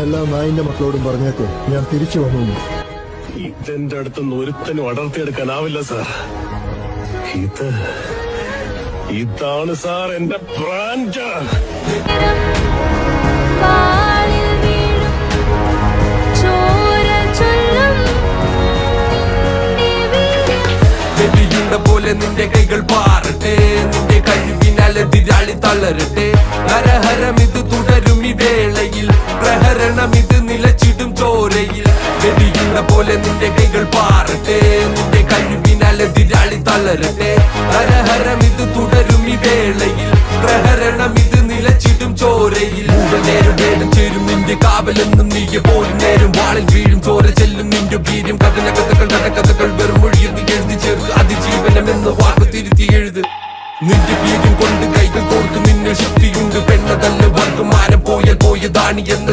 എല്ലാ നായിന്റെ മക്കളോടും പറഞ്ഞേക്ക് ഞാൻ തിരിച്ചു വന്നു. ഇതെന്റെ അടുത്തുനിന്ന് ഒരുത്തനും അടർത്തിയെടുക്കാനാവില്ല സാർ. ഇതാണ് സാർ എന്റെ ബ്രാൻഡ്. പോലെ നിന്റെ കൈകൾ പാറട്ടെ, നിന്റെ കഴിവിനാൽ എതിരാളി തളരട്ടെ. ഹരഹരം ഇത് തുടരും ഈ വേളയിൽ, പ്രഹരണം ഇത് നിലച്ചിടും ചോരയിൽ. വെടിയുന്ന പോലെ നിന്റെ കൈകൾ പാറട്ടെ, നിന്റെ കഴിവിനാൽ എതിരാളി തളരട്ടെ. ഹരഹരം ഇത് തുടരും ഈ വേളയിൽ, പ്രഹരണം ഇത് നിലച്ചിടും ചോരയിൽ. നേരം വേണം ചേരും നിന്റെ കാവലെന്നും നീയെ പോലും നേരം വാളിൽ വീഴും ചോര ചെല്ലും നിന്റെ വീര്യം. കഥന കഥകൾ നടക്കഥകൾ വെറും മൊഴിയിൽ എഴുതി ചേർത്ത് അതിജീവനം എന്ന വാക്ക് തിരുത്തി എഴുത്. നിന്റെ വീര്യം കൊണ്ട് കൈകൾ കോർത്തു നിന്നെ ശക്തിയുണ്ട്. പെണ്ണതല്ല വർഗമാനം പോയാൽ പോയതാണ് എന്ന